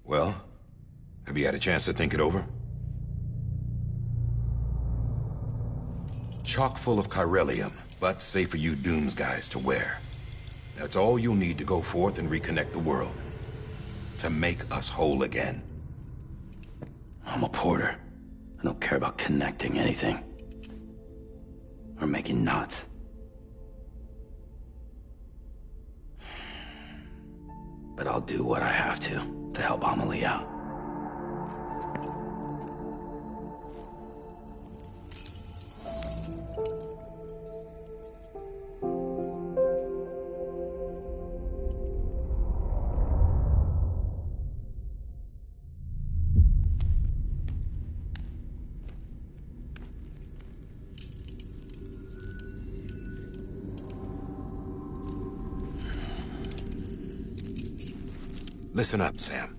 Well, have you had a chance to think it over? Chock full of chiralium, but safe for you Dooms guys to wear. That's all you'll need to go forth and reconnect the world. To make us whole again. I'm a porter. I don't care about connecting anything. Or making knots. But I'll do what I have to help Amelie out. Listen up, Sam.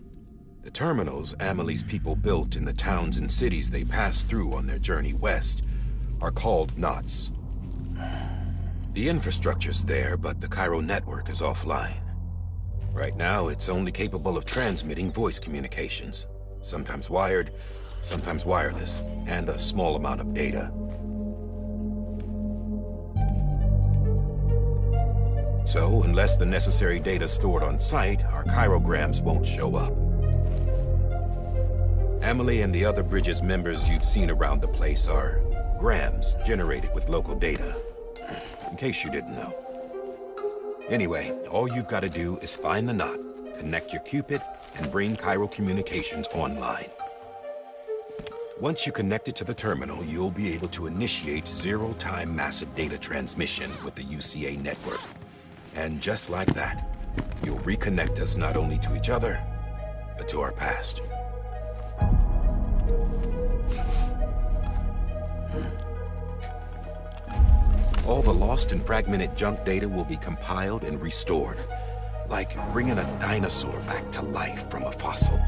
The terminals Amelie's people built in the towns and cities they passed through on their journey west are called knots. The infrastructure's there, but the Cairo network is offline. Right now, it's only capable of transmitting voice communications, sometimes wired, sometimes wireless, and a small amount of data. So, unless the necessary data's stored on site, our chirograms won't show up. Amelie and the other Bridges members you've seen around the place are grams generated with local data, in case you didn't know. Anyway, all you've got to do is find the knot, connect your Cupid, and bring Cairo communications online. Once you connect it to the terminal, you'll be able to initiate zero-time massive data transmission with the UCA network. And just like that, you'll reconnect us not only to each other, but to our past. All the lost and fragmented junk data will be compiled and restored, like bringing a dinosaur back to life from a fossil.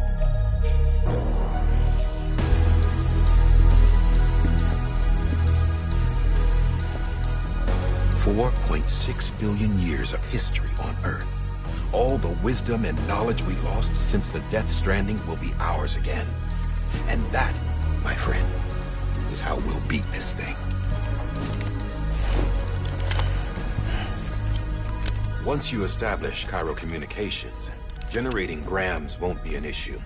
$4.6 billion years of history on Earth. All the wisdom and knowledge we lost since the Death Stranding will be ours again. And that, my friend, is how we'll beat this thing. Once you establish Cairo communications, generating grams won't be an issue.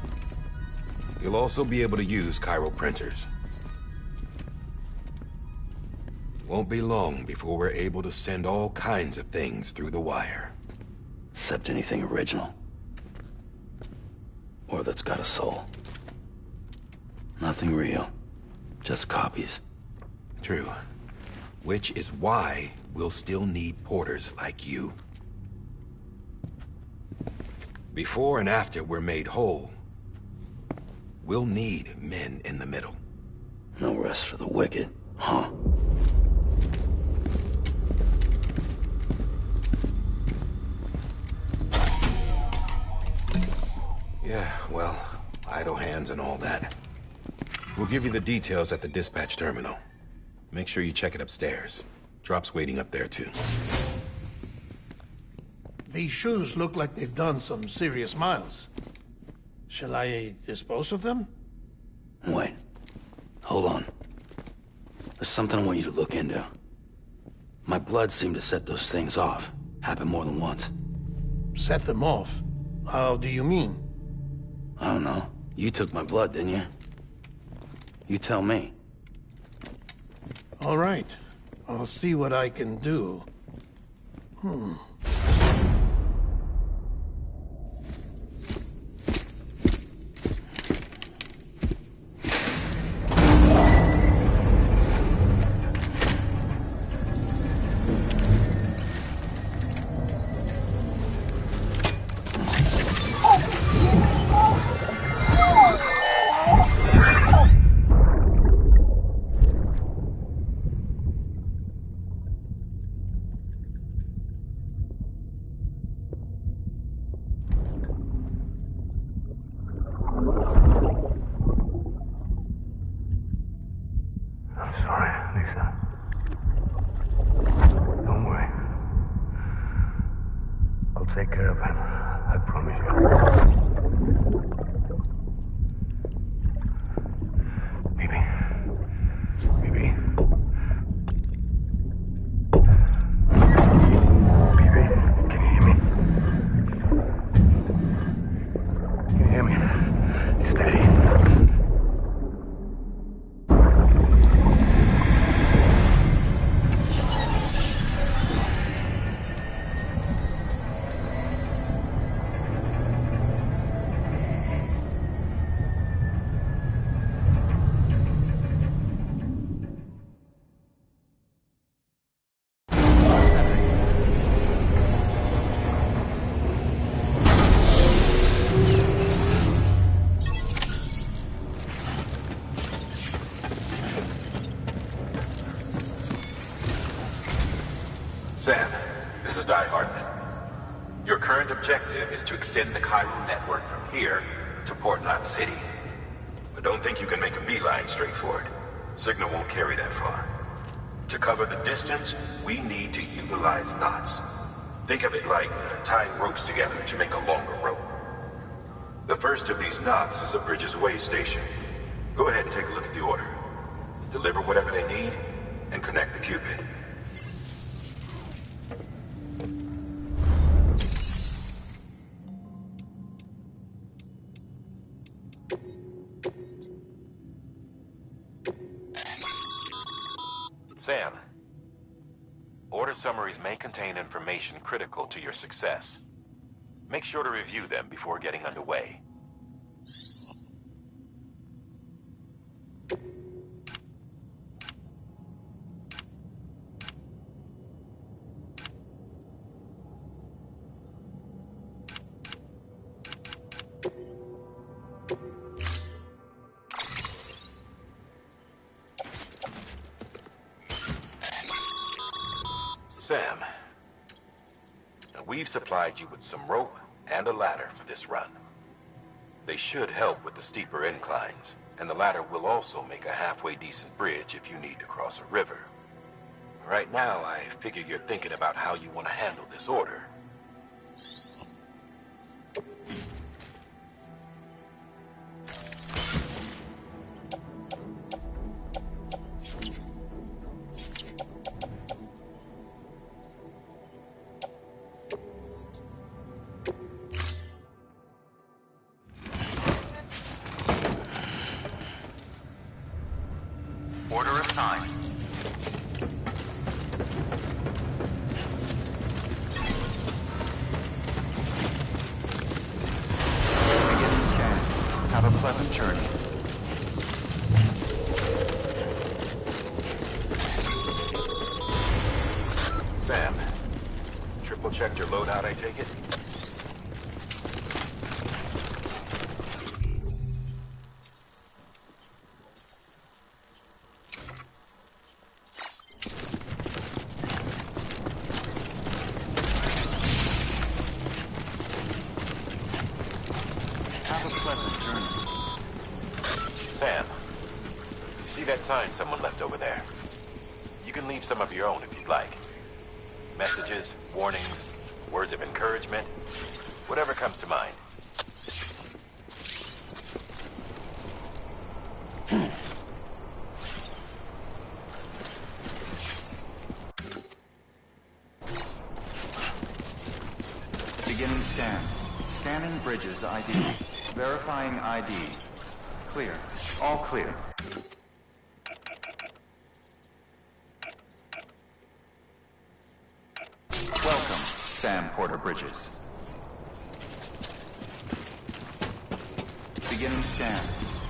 You'll also be able to use Cairo printers. Won't be long before we're able to send all kinds of things through the wire. Except anything original. Or that's got a soul. Nothing real. Just copies. True. Which is why we'll still need porters like you. Before and after we're made whole, we'll need men in the middle. No rest for the wicked, huh? Yeah, well, idle hands and all that. We'll give you the details at the dispatch terminal. Make sure you check it upstairs. Drop's waiting up there, too. These shoes look like they've done some serious miles. Shall I dispose of them? Wait. Hold on. There's something I want you to look into. My blood seemed to set those things off. Happened more than once. Set them off? How do you mean? I don't know. You took my blood, didn't you? You tell me. All right. I'll see what I can do. Take care of him. I promise you. Baby. Baby. Baby, can you hear me? Can you hear me? Steady. Sam, this is Di Hartman. Your current objective is to extend the chiral network from here to Port Knot City. But don't think you can make a beeline straight for it. Signal won't carry that far. To cover the distance, we need to utilize knots. Think of it like tying ropes together to make a longer rope. The first of these knots is a Bridges Way station. Go ahead and take a look at the order. Deliver whatever they need, and connect the Cupid. Sam, order summaries may contain information critical to your success. Make sure to review them before getting underway. Sam, we've supplied you with some rope and a ladder for this run. They should help with the steeper inclines, and the ladder will also make a halfway decent bridge if you need to cross a river. Right now, I figure you're thinking about how you want to handle this order. Order assigned. Beginning scan. Have a pleasant journey. Sam, triple checked your loadout, I take it? Have a pleasant journey. Sam, you see that sign someone left over there? You can leave some of your own if you'd like. Messages, warnings, words of encouragement, whatever comes to mind. Beginning scan. Scanning Bridges ID. Verifying ID. Clear. All clear. Welcome, Sam Porter Bridges. Beginning scan.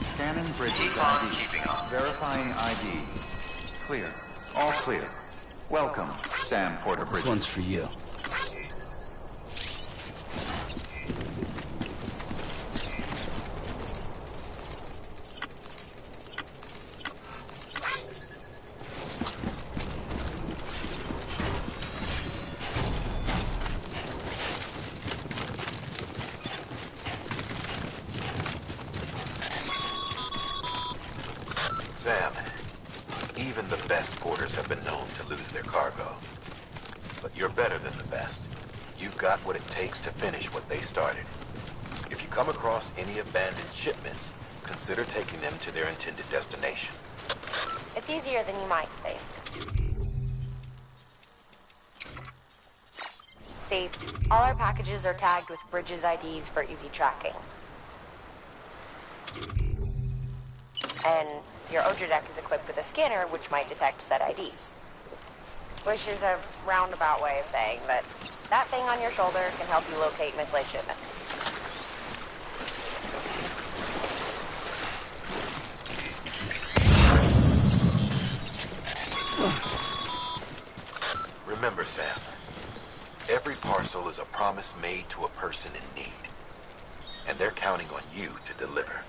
Scanning Bridges ID. Verifying ID. Clear. All clear. Welcome, Sam Porter Bridges. This one's for you. Sam, even the best porters have been known to lose their cargo. But you're better than the best. You've got what it takes to finish what they started. If you come across any abandoned shipments, consider taking them to their intended destination. It's easier than you might think. See, all our packages are tagged with Bridges IDs for easy tracking. And your Odra deck is equipped with a scanner which might detect said IDs. Which is a roundabout way of saying that that thing on your shoulder can help you locate mislaid shipments. Remember, Sam, every parcel is a promise made to a person in need. And they're counting on you to deliver.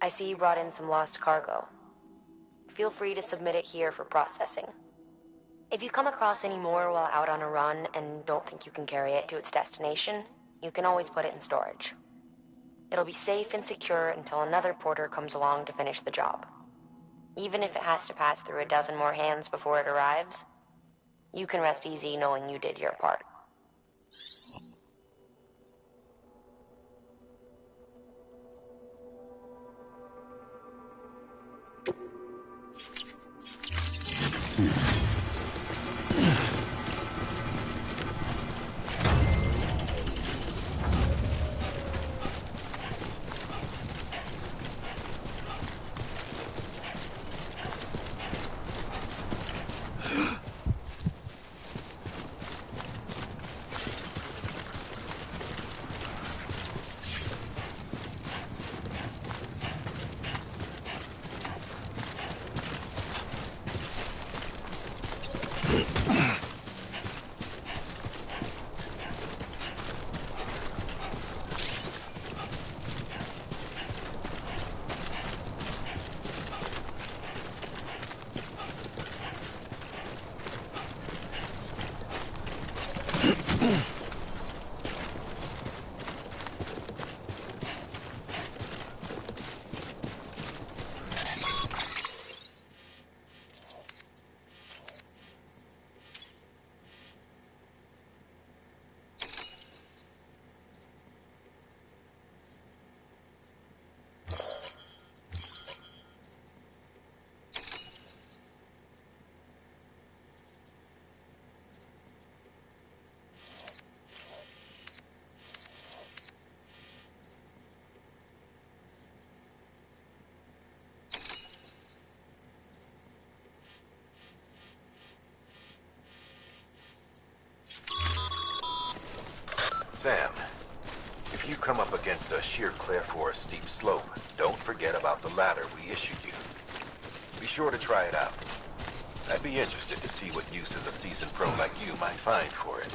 I see you brought in some lost cargo. Feel free to submit it here for processing. If you come across any more while out on a run and don't think you can carry it to its destination, you can always put it in storage. It'll be safe and secure until another porter comes along to finish the job. Even if it has to pass through a dozen more hands before it arrives, you can rest easy knowing you did your part. Sam, if you come up against a sheer cliff or a steep slope, don't forget about the ladder we issued you. Be sure to try it out. I'd be interested to see what uses a seasoned pro like you might find for it.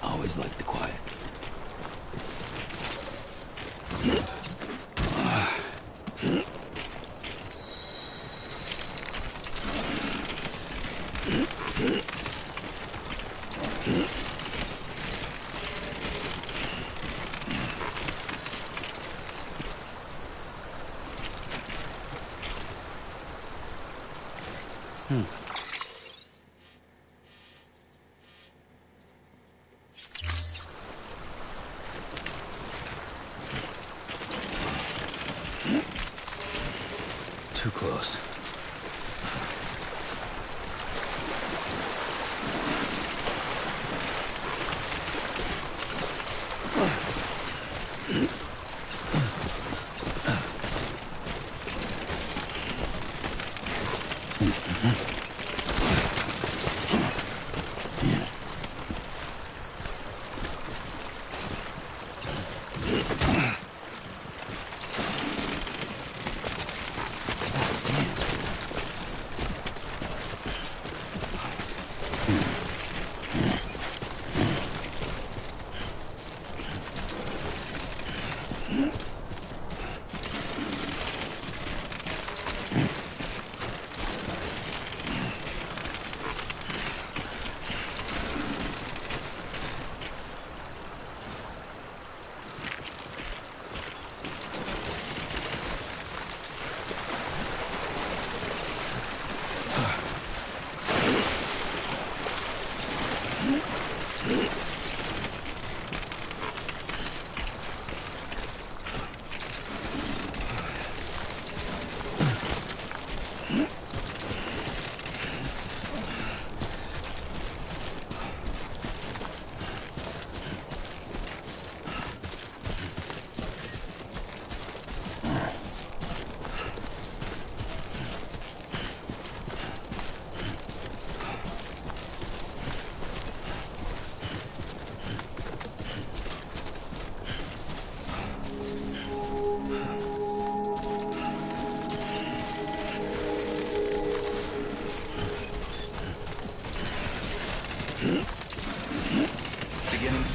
Always like the quiet. Too close.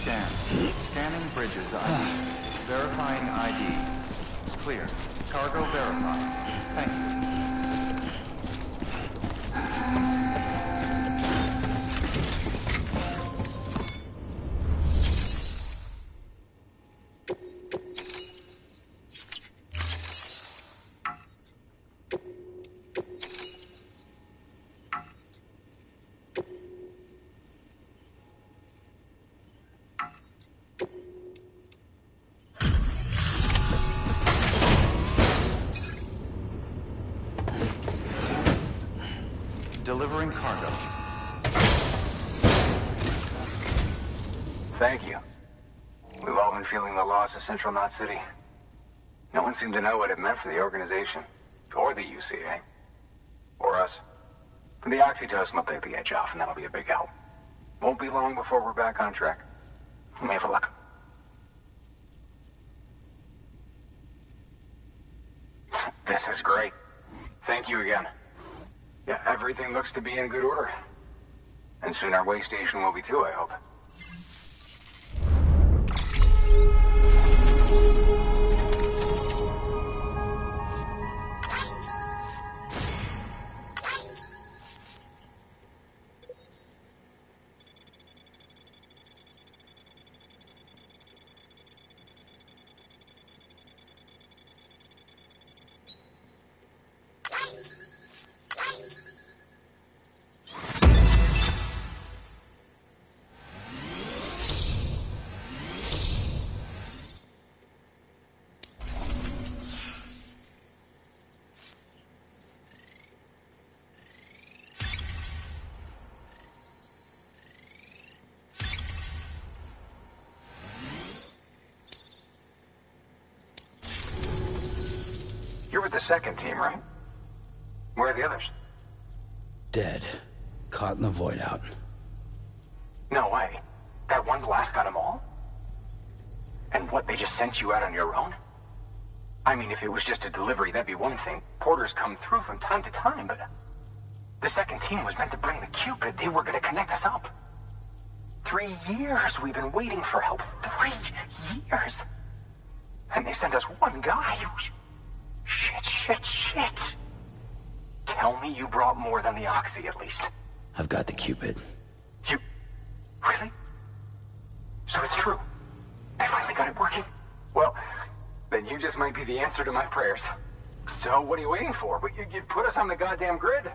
Scan. Scanning bridges ID. Verifying ID. Clear. Cargo verified. Thank you. Delivering cargo. Thank you. We've all been feeling the loss of Central Knot City. No one seemed to know what it meant for the organization, or the UCA, or us. The oxytocin will take the edge off, and that'll be a big help. Won't be long before we're back on track. We may have a luck. This is great. Thank you again. Yeah, everything looks to be in good order. And soon our way station will be too, I hope. You're with the second team, right? Where are the others? Dead. Caught in the void out. No way. That one blast got them all? And what, they just sent you out on your own? I mean, if it was just a delivery, that'd be one thing. Porters come through from time to time, but... The second team was meant to bring the Cupid. They were gonna connect us up. 3 years we've been waiting for help. 3 years! And they sent us one guy who's... Shit. Tell me you brought more than the Oxy, at least. I've got the Cupid. You... Really? So it's true. They finally got it working? Well, then you just might be the answer to my prayers. So what are you waiting for? You put us on the goddamn grid.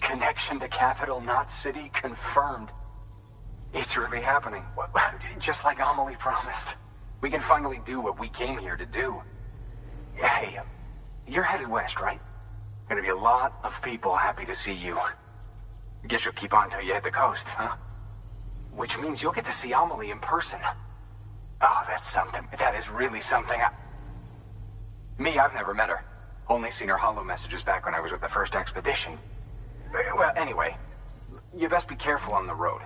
Connection to Capital Knot City confirmed. It's really happening. Just like Amelie promised. We can finally do what we came here to do. Hey, you're headed west, right? Gonna be a lot of people happy to see you. Guess you'll keep on till you hit the coast, huh? Which means you'll get to see Amelie in person. Oh, that's something. That is really something. I've never met her. Only seen her holo messages back when I was with the first expedition. Well, anyway, you best be careful on the road.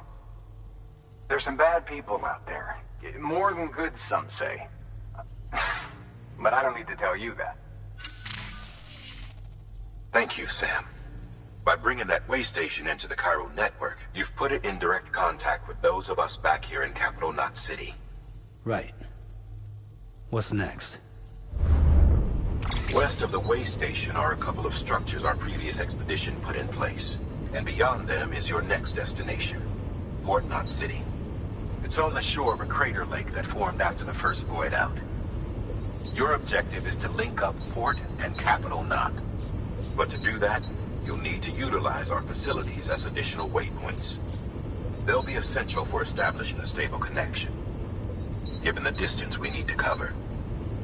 There's some bad people out there. More than good, some say. But I don't need to tell you that. Thank you, Sam. By bringing that way station into the Cairo network, you've put it in direct contact with those of us back here in Capital Knot City. Right. What's next? West of the way station are a couple of structures our previous expedition put in place. And beyond them is your next destination, Port Knot City. It's on the shore of a crater lake that formed after the first void out. Your objective is to link up Port and Capital Knot. But to do that, you'll need to utilize our facilities as additional waypoints. They'll be essential for establishing a stable connection. Given the distance we need to cover,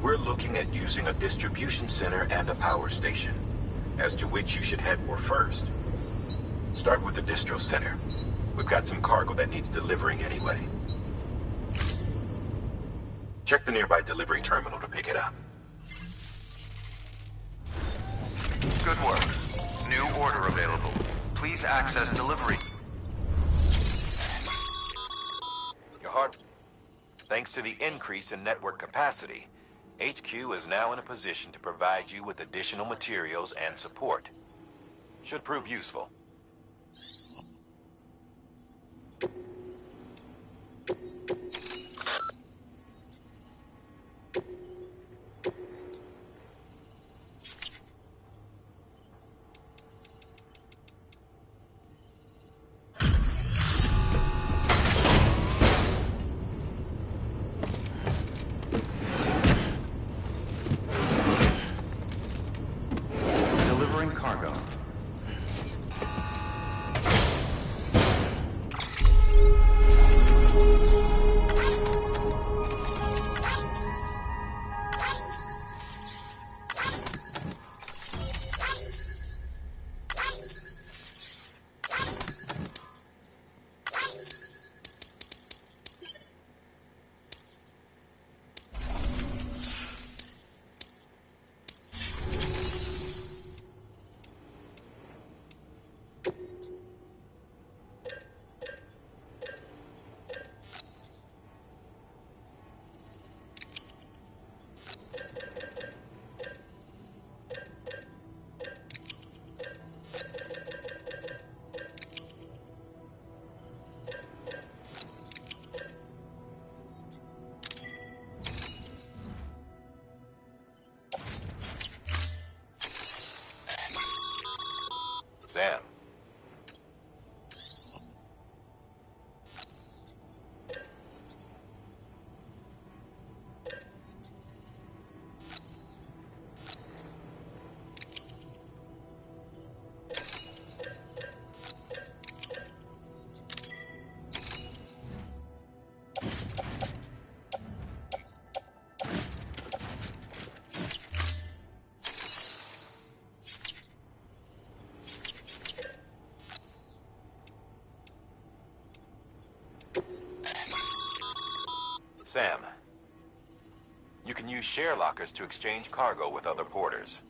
we're looking at using a distribution center and a power station, as to which you should head for first. Start with the distro center. We've got some cargo that needs delivering anyway. Check the nearby delivery terminal to pick it up. Good work. New order available. Please access delivery. Your heart. Thanks to the increase in network capacity, HQ is now in a position to provide you with additional materials and support. Should prove useful. Delivering cargo. Sam. Sam, you can use share lockers to exchange cargo with other porters.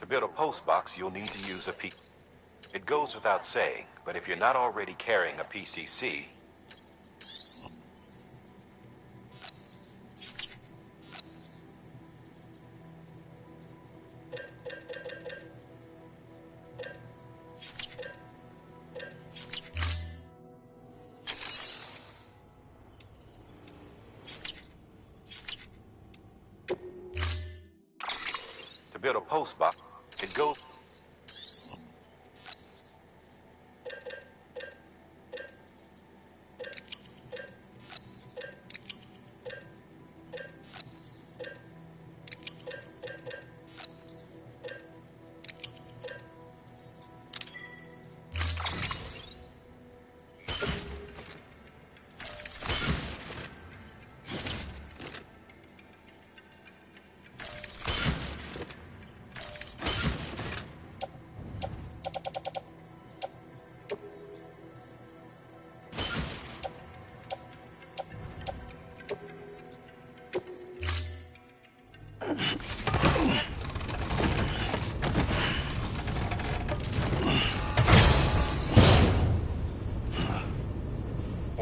To build a post box, you'll need to use a P. It goes without saying, but if you're not already carrying a PCC, to build a post box, it goes.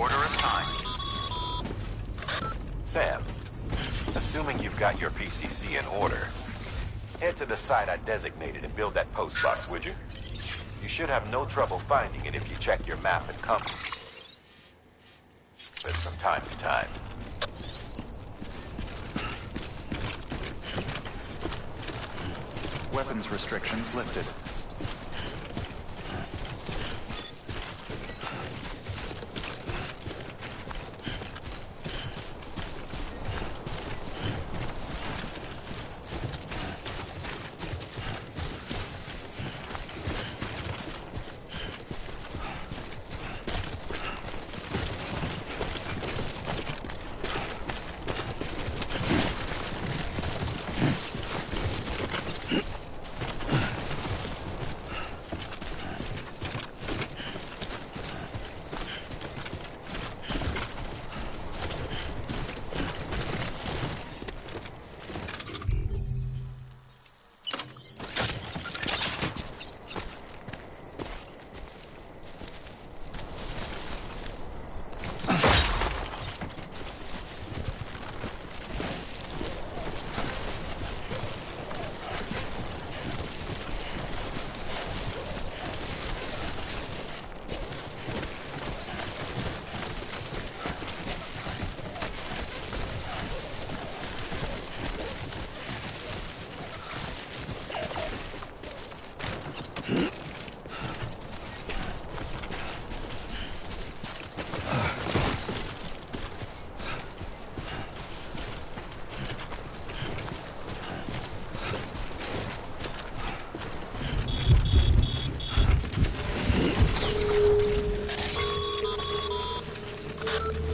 Order assigned. Sam, assuming you've got your PCC in order, head to the site I designated and build that post box, would you? You should have no trouble finding it if you check your map and compass from time to time. Weapons restrictions lifted.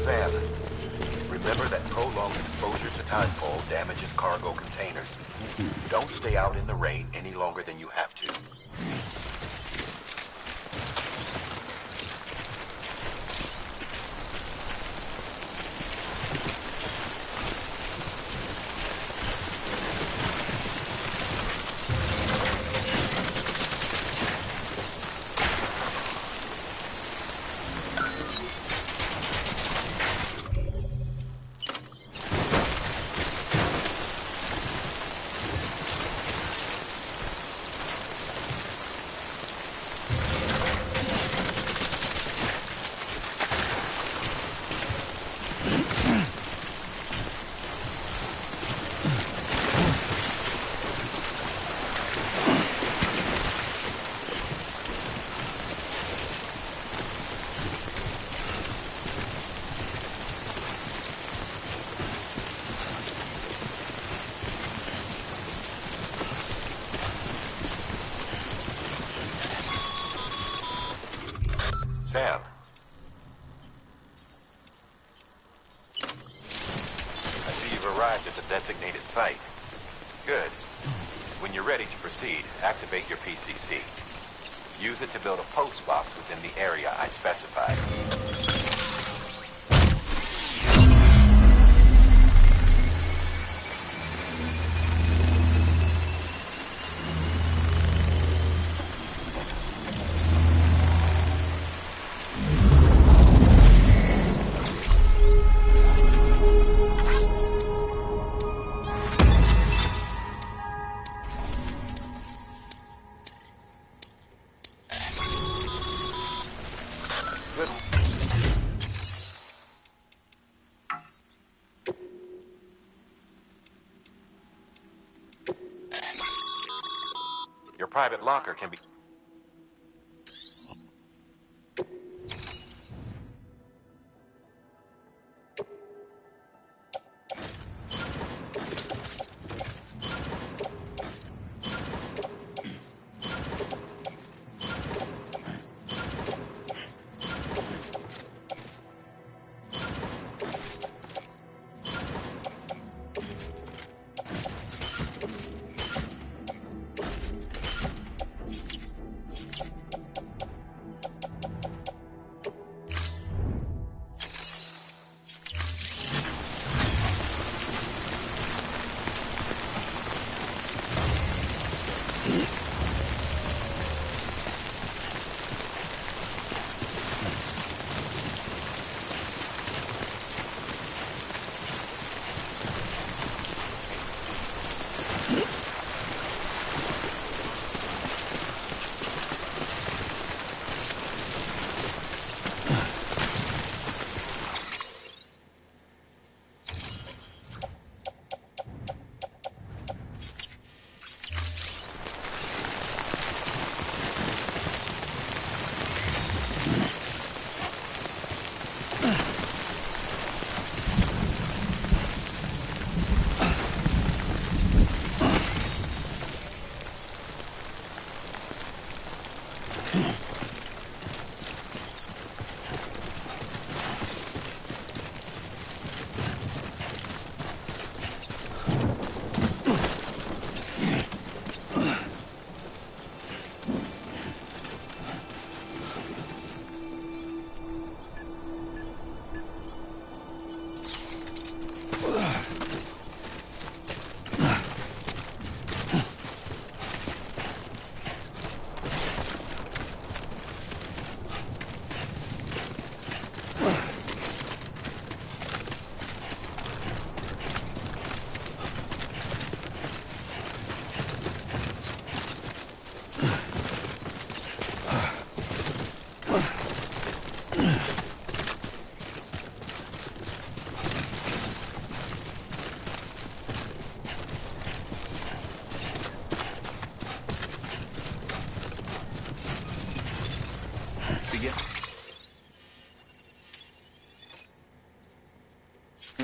Sam, remember that prolonged exposure to timefall damages cargo containers. Don't stay out in the rain any longer than you have to. Sam. I see you've arrived at the designated site. Good. When you're ready to proceed, activate your PCC. Use it to build a post box within the area I specified. Your private locker can be...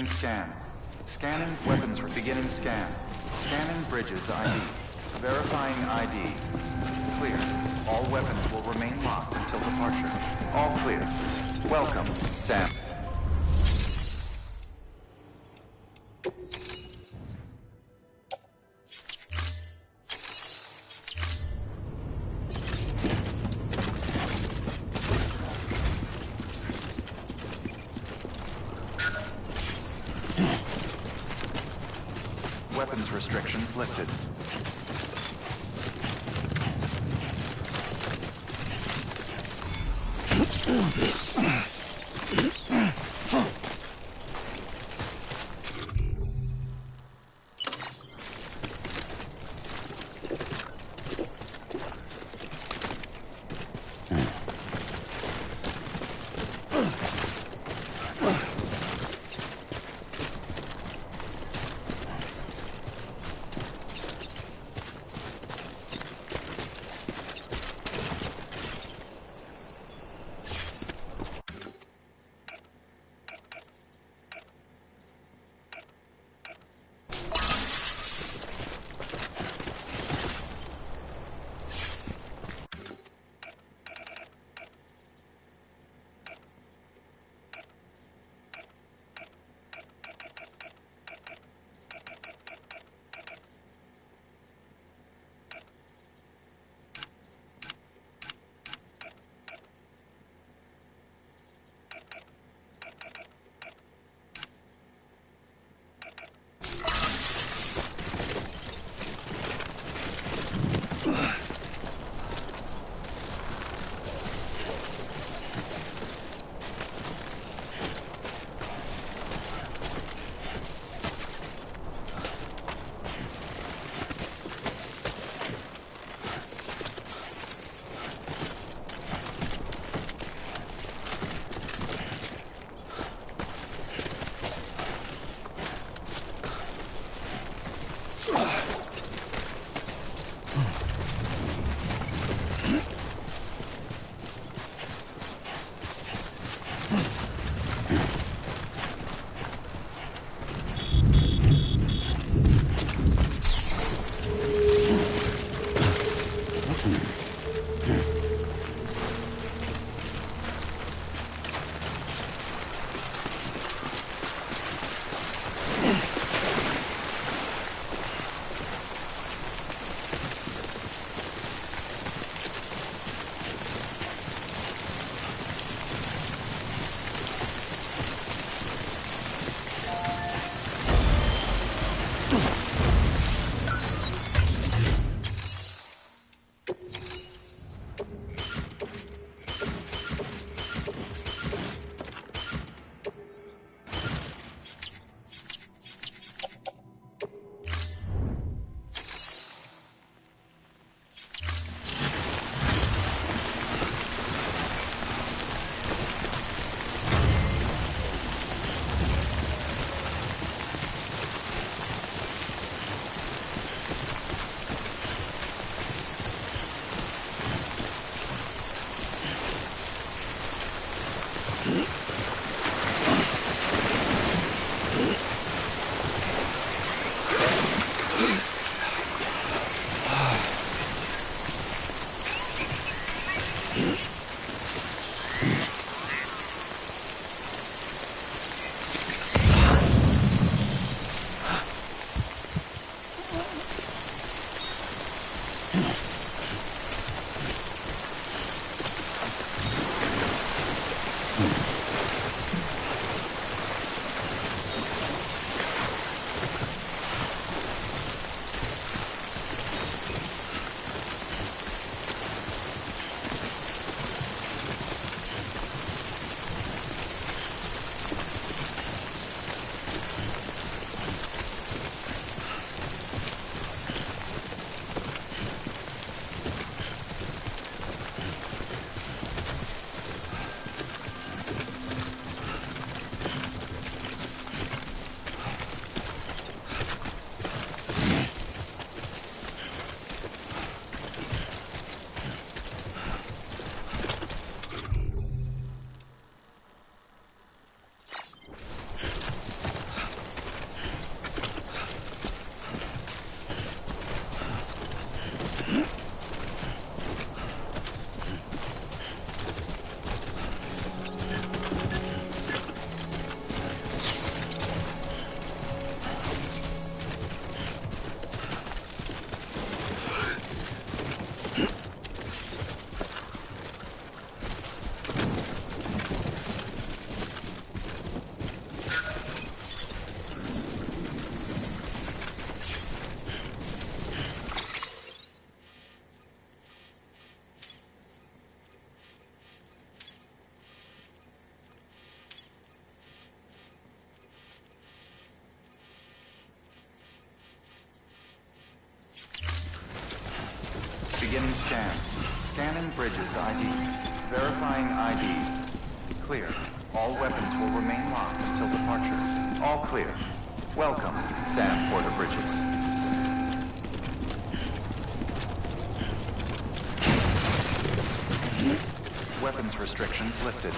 Beginning scan. Scanning weapons. Beginning scan. Scanning bridges ID. Verifying ID. Clear. All weapons will remain locked until departure. All clear. Welcome, Sam. Weapons restrictions lifted. Bridges ID. Verifying ID. Clear. All weapons will remain locked until departure. All clear. Welcome, Sam Porter Bridges. Weapons restrictions lifted.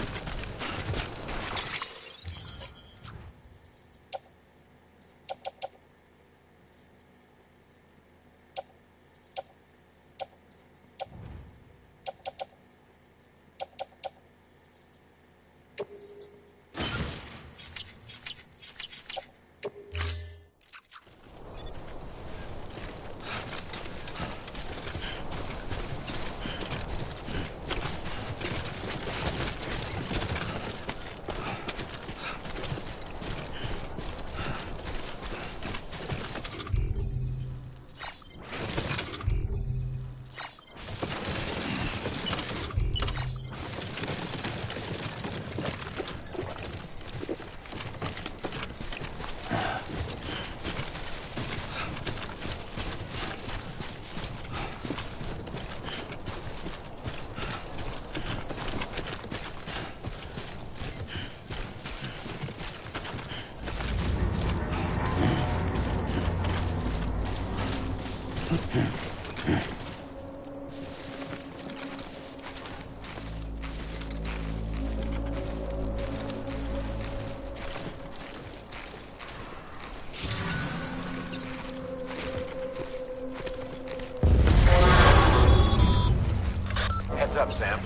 Heads up, Sam.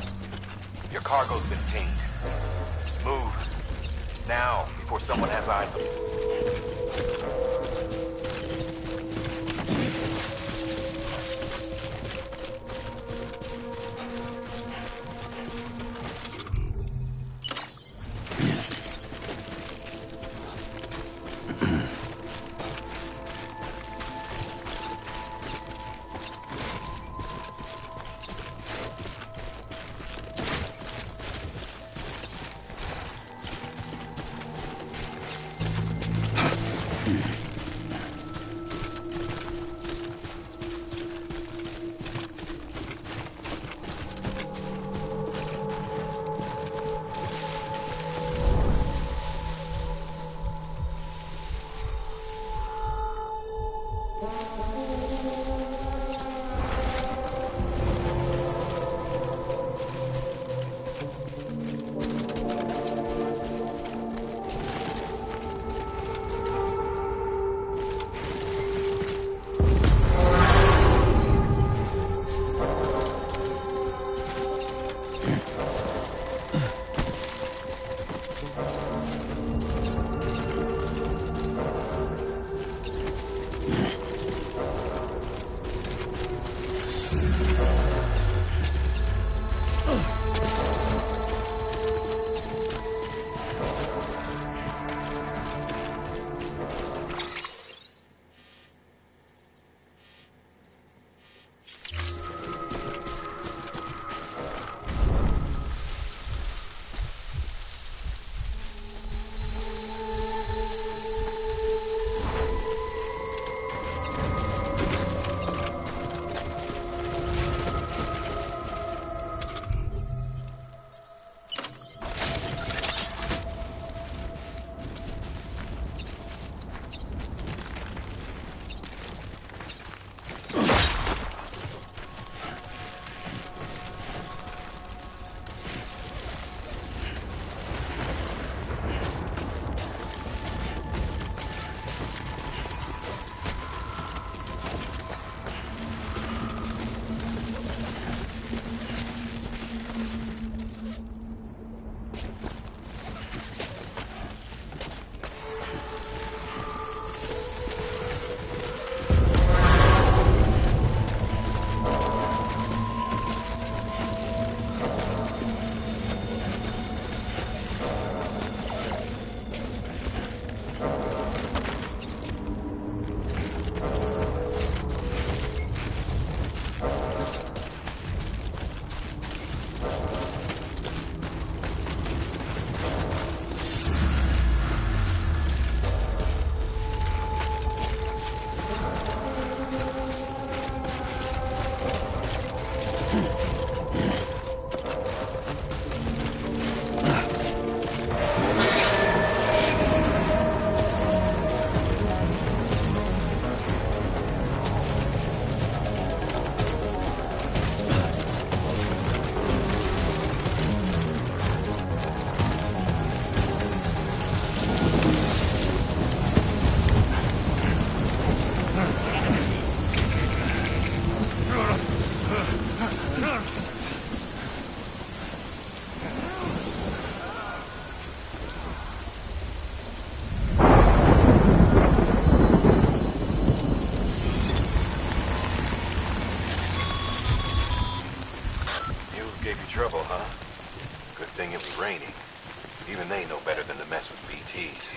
Your cargo's been pinged. Move. Now, before someone has eyes on you. keys.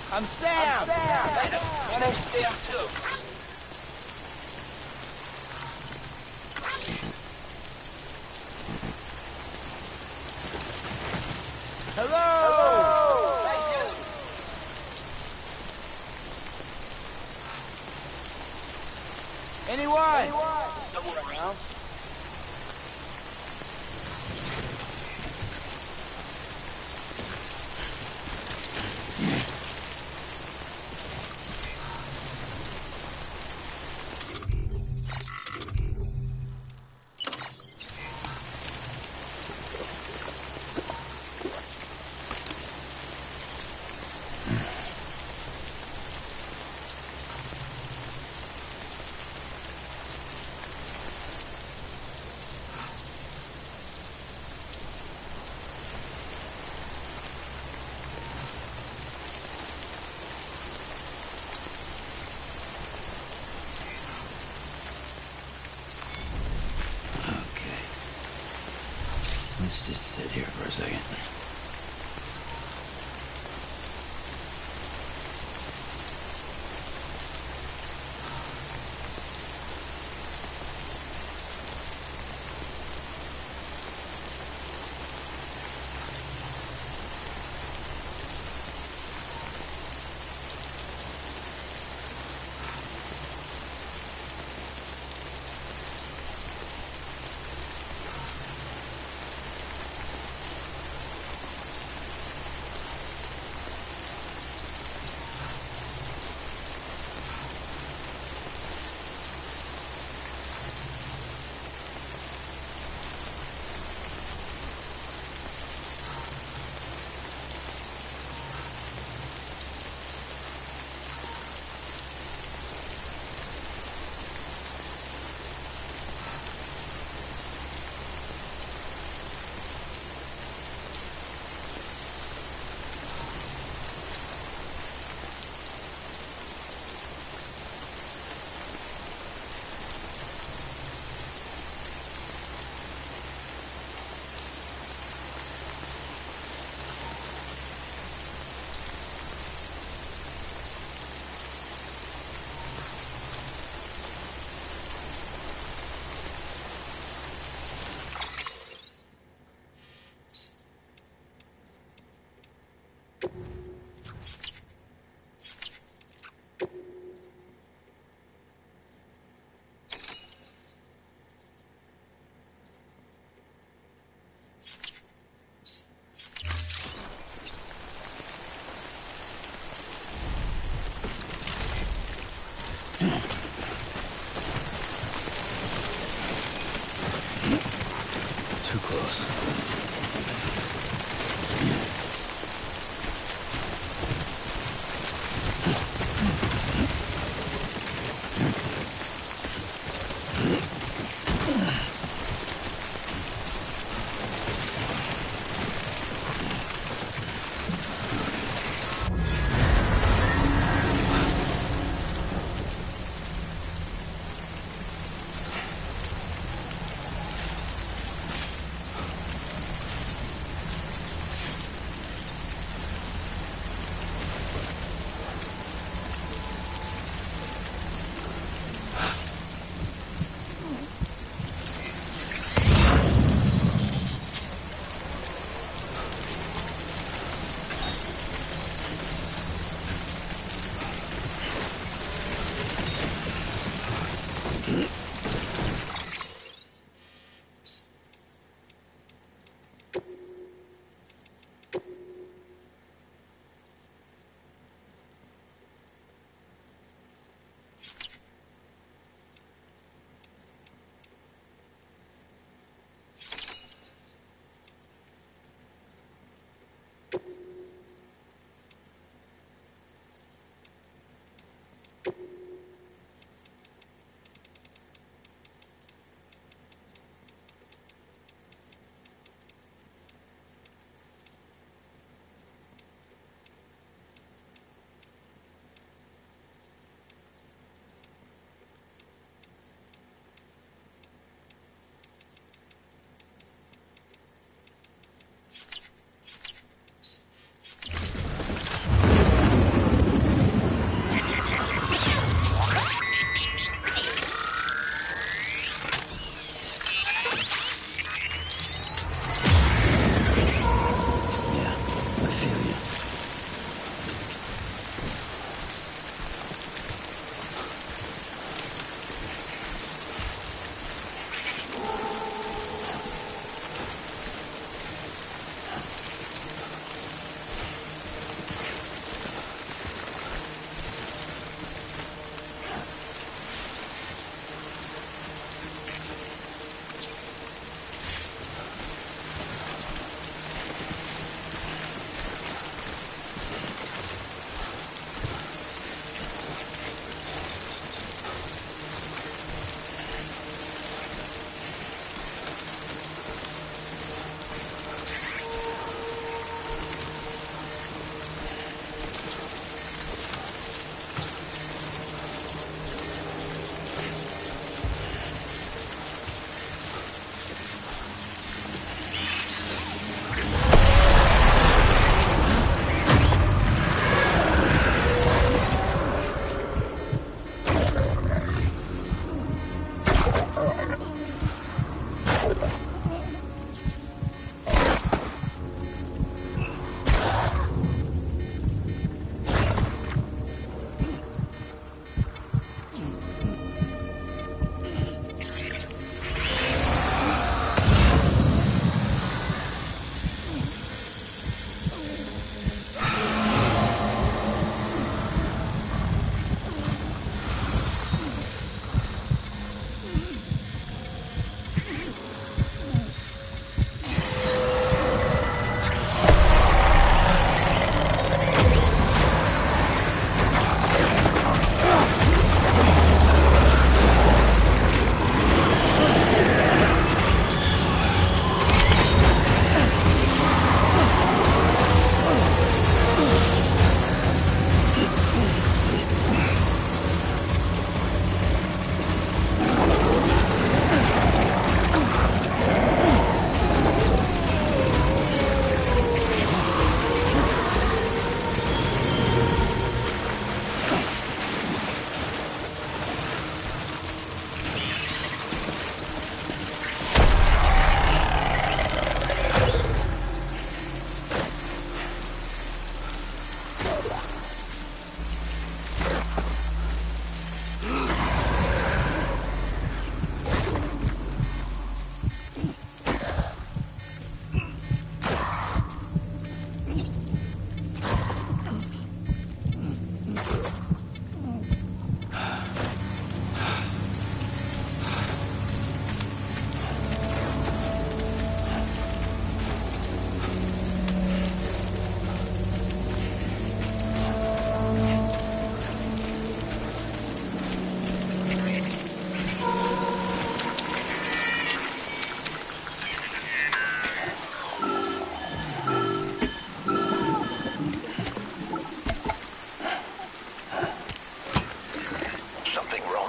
I'm Sam! My name's Sam, too. Hello! Thank you. Anyone? Someone around? Let's just sit here for a second. Too close.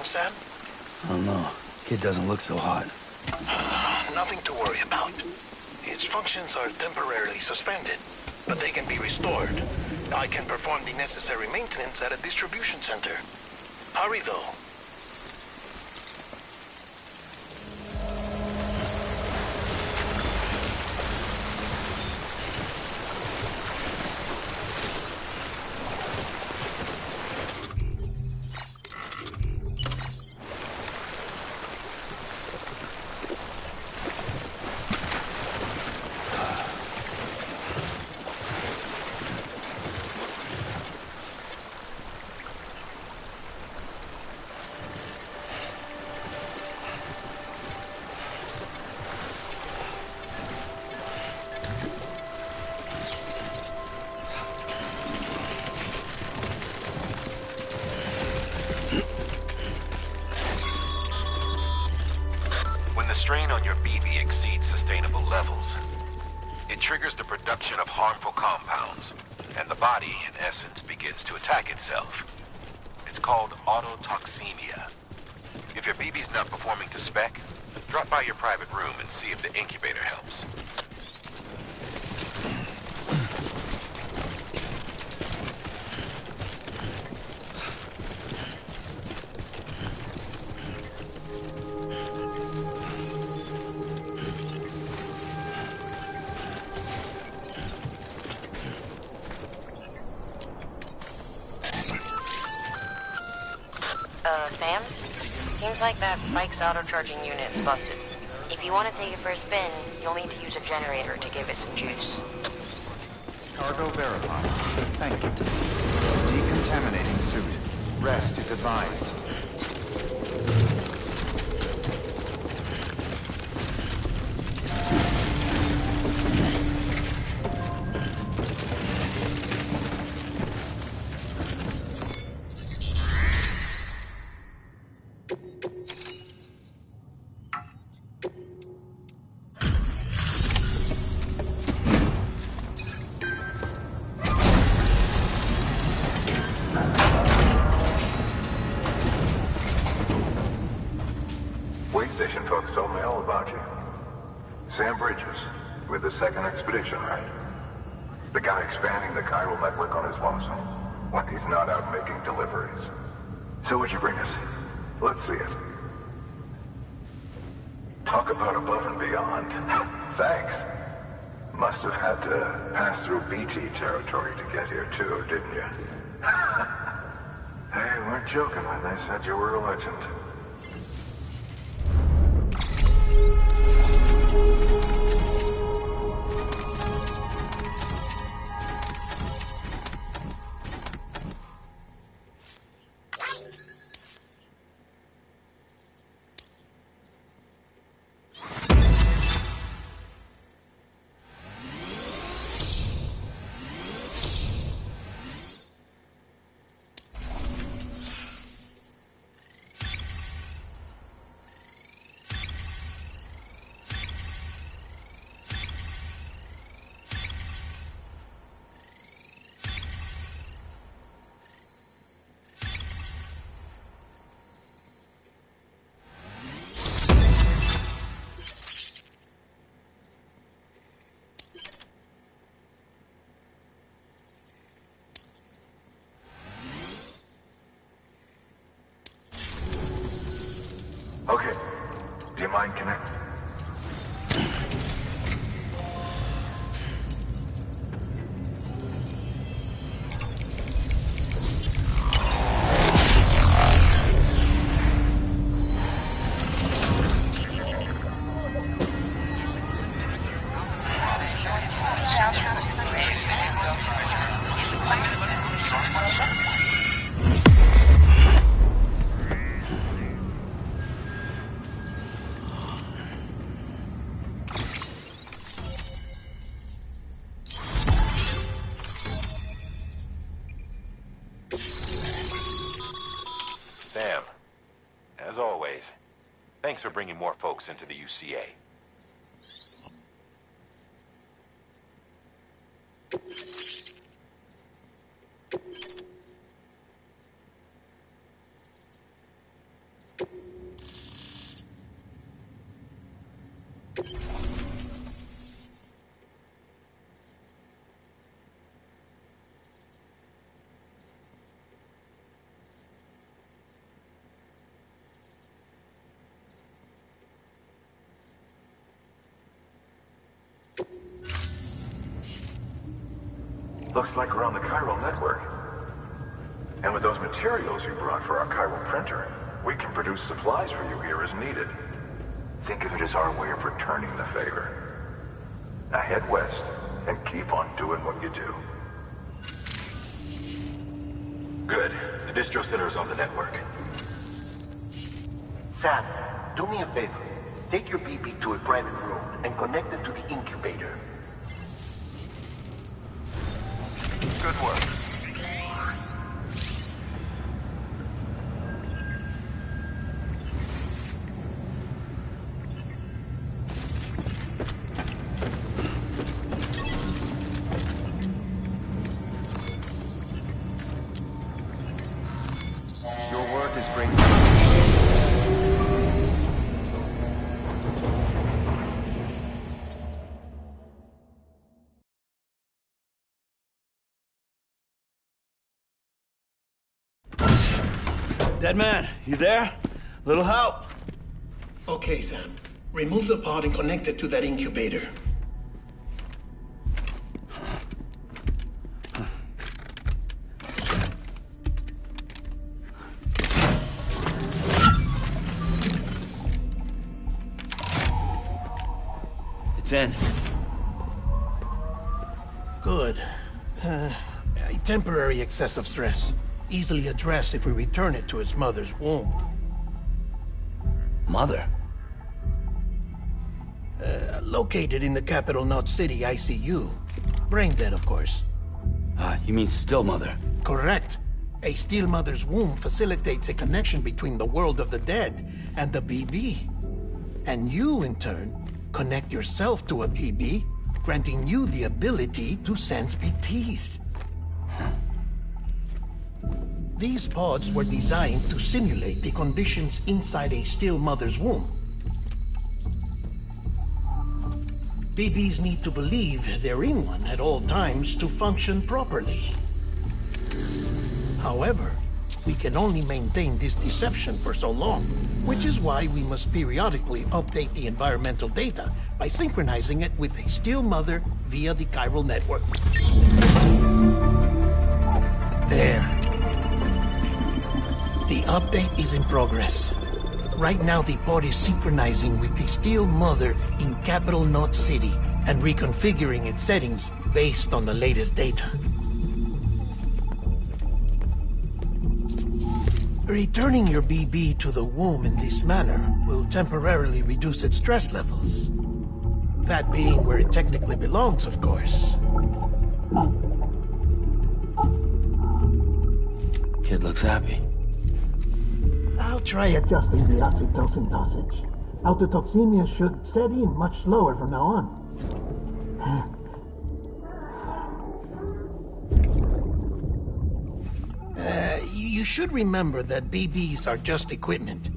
Sam? I don't know. Kid doesn't look so hot. Nothing to worry about. His functions are temporarily suspended, but they can be restored. I can perform the necessary maintenance at a distribution center. Hurry, though. When the strain on your BV exceeds sustainable levels, it triggers the production of harmful compounds, and the body, in essence, begins to attack itself. It's called autotoxemia. If your BB's not performing to spec, drop by your private room and see if the incubator helps. Sam? Seems like that bike's auto-charging unit's busted. If you want to take it for a spin, you'll need to use a generator to give it some juice. Cargo verified. Thank you. Decontaminating suit. Rest is advised. Wait station folks told me all about you. Sam Bridges, with the second expedition, right? The guy expanding the chiral network on his lonesome, when he's not out making deliveries. So what'd you bring us? Let's see it. Talk about above and beyond. Thanks. Must have had to pass through BT territory to get here too, didn't you? They weren't joking when they said you were a legend. Okay. Do you mind connecting? Sam, as always, thanks for bringing more folks into the UCA. Looks like we're on the chiral network. And with those materials you brought for our chiral printer, we can produce supplies for you here as needed. Think of it as our way of returning the favor. Now head west and keep on doing what you do. Good. The distro center is on the network. Sam, do me a favor. Take your BB to a private room and connect it to the incubator. Good work. Your work is great. Dead man, you there? Little help? Okay, Sam. Remove the pod and connect it to that incubator. It's in. Good. A temporary excessive stress. Easily addressed if we return it to its mother's womb. Mother? Located in the capital Knot City ICU. Brain dead, of course. You mean still mother? Correct. A still mother's womb facilitates a connection between the world of the dead and the BB. And you, in turn, connect yourself to a BB, granting you the ability to sense BTs. These pods were designed to simulate the conditions inside a still mother's womb. BBs need to believe they're in one at all times to function properly. However, we can only maintain this deception for so long, which is why we must periodically update the environmental data by synchronizing it with a still mother via the chiral network. There. The update is in progress. Right now, the pod is synchronizing with the still mother in capital Knot City and reconfiguring its settings based on the latest data. Returning your BB to the womb in this manner will temporarily reduce its stress levels. That being where it technically belongs, of course. Kid looks happy. I'll try adjusting the oxytocin dosage. Autotoxemia should set in much slower from now on. You should remember that BBs are just equipment.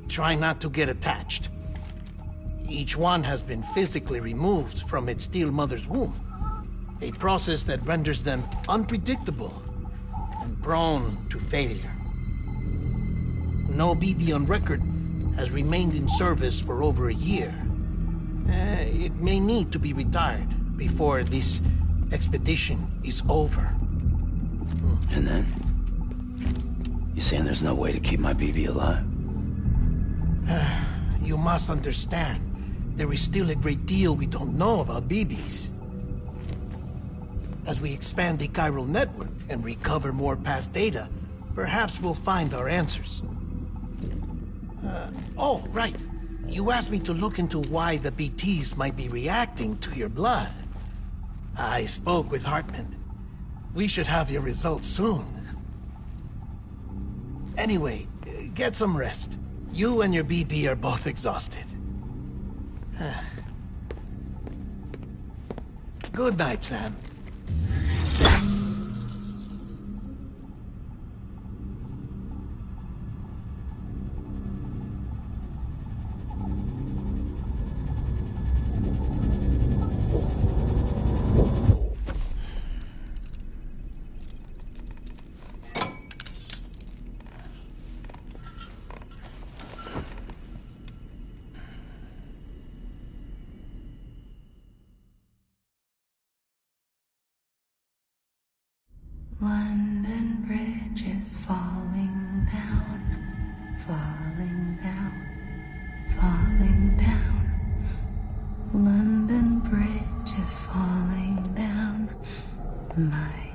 Try not to get attached. Each one has been physically removed from its still mother's womb. A process that renders them unpredictable and prone to failure. No BB on record has remained in service for over a year. It may need to be retired before this expedition is over. And then? You saying there's no way to keep my BB alive? You must understand, there is still a great deal we don't know about BBs. As we expand the chiral network and recover more past data, perhaps we'll find our answers. Oh, right. You asked me to look into why the BTs might be reacting to your blood. I spoke with Hartman. We should have your results soon. Anyway, get some rest. You and your BB are both exhausted. Good night, Sam. bridge is falling down, falling down, falling down. London Bridge is falling down, my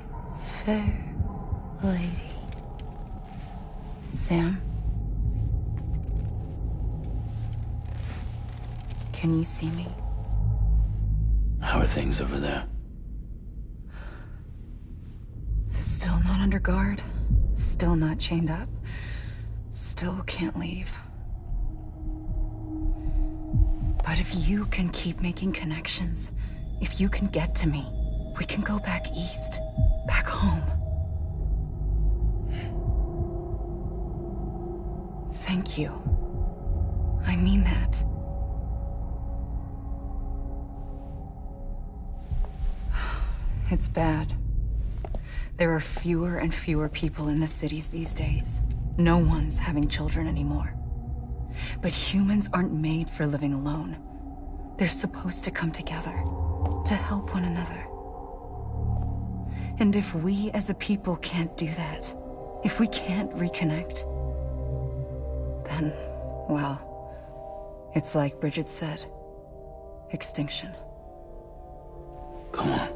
fair lady. Sam? Can you see me? How are things over there? Still not under guard. Still not chained up. Still can't leave. But if you can keep making connections, if you can get to me, we can go back east. Back home. Thank you. I mean that. It's bad. There are fewer and fewer people in the cities these days. No one's having children anymore. But humans aren't made for living alone. They're supposed to come together, to help one another. And if we as a people can't do that, if we can't reconnect, then, well, it's like Bridget said, extinction. Come on.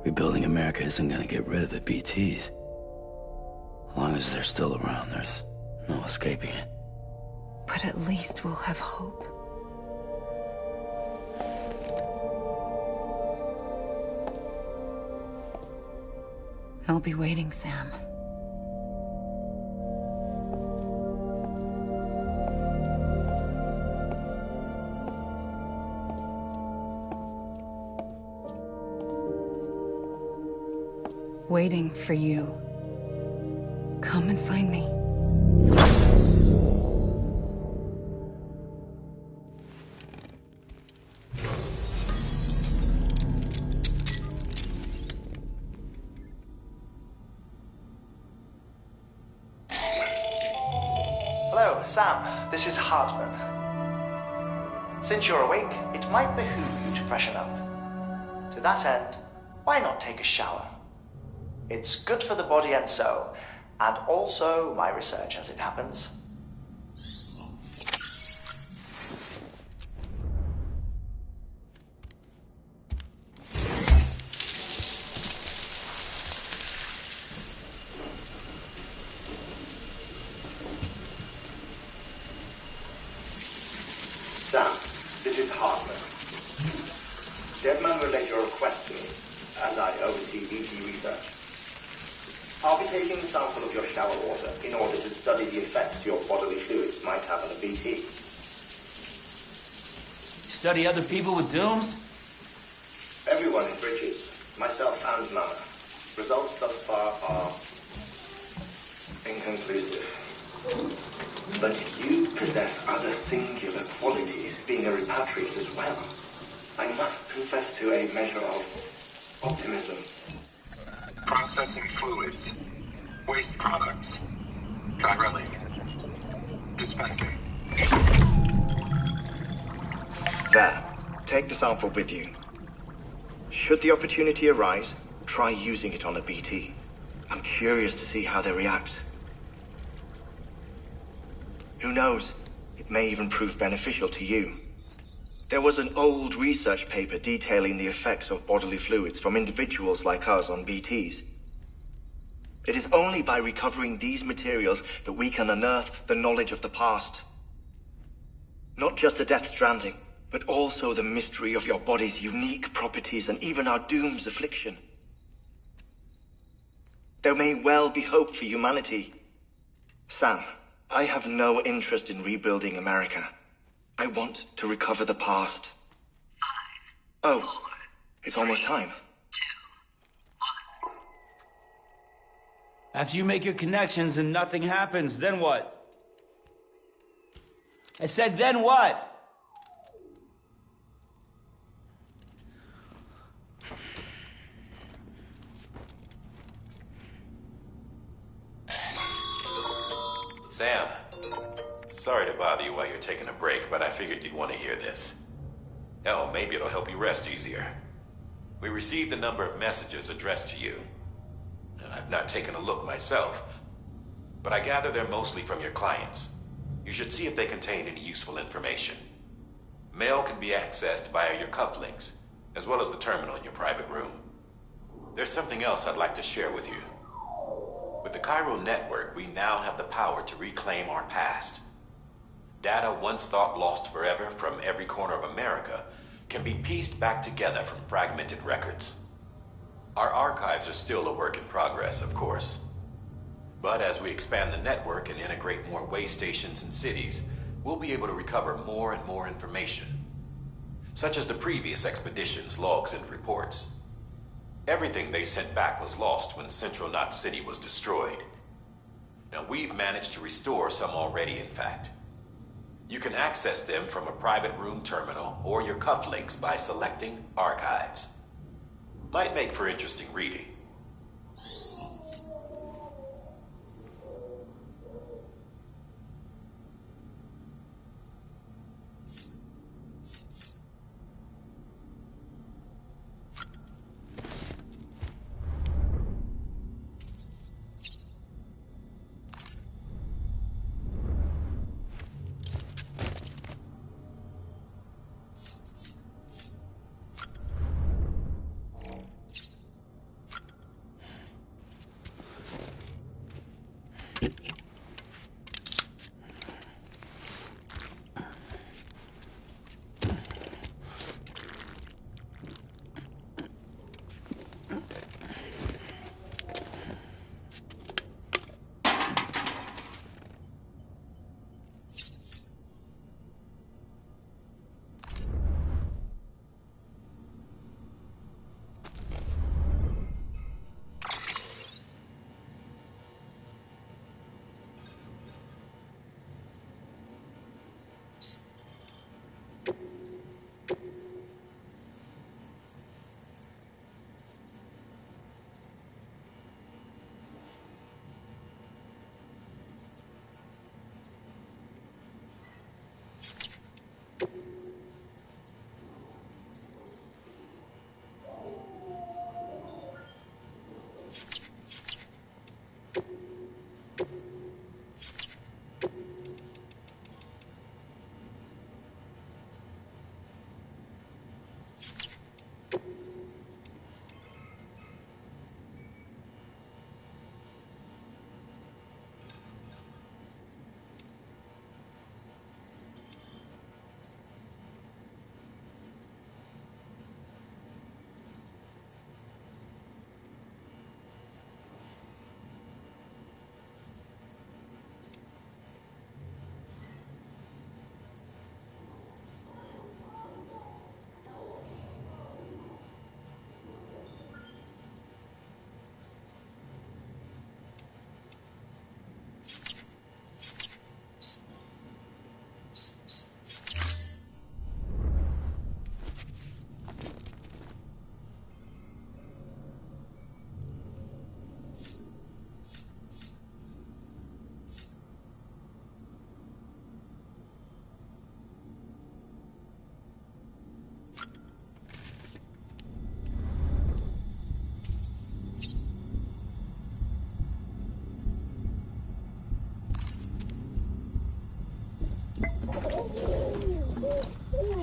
Rebuilding America isn't gonna get rid of the BTs. As long as they're still around, there's no escaping it. But at least we'll have hope. I'll be waiting, Sam. Waiting for you. Come and find me. Hello, Sam. This is Hartman. Since you're awake, it might behoove you to freshen up. To that end, why not take a shower? It's good for the body and soul, and also my research as it happens. Sam, this is Hartman. Deadman relayed your request to me, as I oversee BT research. I'll be taking a sample of your shower water in order to study the effects your bodily fluids might have on a BT. Study other people with dooms? Everyone in Bridges, myself and Nana. Results thus far are inconclusive. But you possess other singular qualities, being a repatriate as well. I must confess to a measure of optimism. Processing fluids. Waste products. Chiralic. Dispensing. There. Take the sample with you. Should the opportunity arise, try using it on a BT. I'm curious to see how they react. Who knows? It may even prove beneficial to you. There was an old research paper detailing the effects of bodily fluids from individuals like us on BTs. It is only by recovering these materials that we can unearth the knowledge of the past. Not just the Death Stranding, but also the mystery of your body's unique properties and even our doom's affliction. There may well be hope for humanity. Sam, I have no interest in rebuilding America. I want to recover the past. 5, oh, 4, it's almost time. 2, 1. After you make your connections and nothing happens, then what? I said, then what? Sam, sorry to bother you while you're taking a break, but I figured you'd want to hear this. Hell, maybe it'll help you rest easier. We received a number of messages addressed to you. I've not taken a look myself, but I gather they're mostly from your clients. You should see if they contain any useful information. Mail can be accessed via your cufflinks, as well as the terminal in your private room. There's something else I'd like to share with you. With the Chiral network, we now have the power to reclaim our past. Data once thought lost forever from every corner of America can be pieced back together from fragmented records. Our archives are still a work in progress, of course. But as we expand the network and integrate more way stations and cities, we'll be able to recover more and more information, such as the previous expedition's logs and reports. Everything they sent back was lost when Central Knot City was destroyed. Now, we've managed to restore some already, in fact. You can access them from a private room terminal or your cufflinks by selecting Archives. Might make for interesting reading.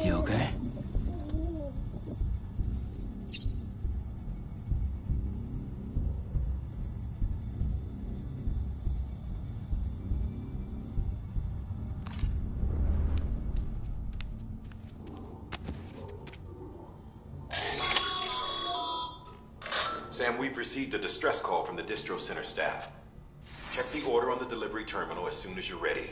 You okay? Sam, we've received a distress call from the distro center staff. Check the order on the delivery terminal as soon as you're ready.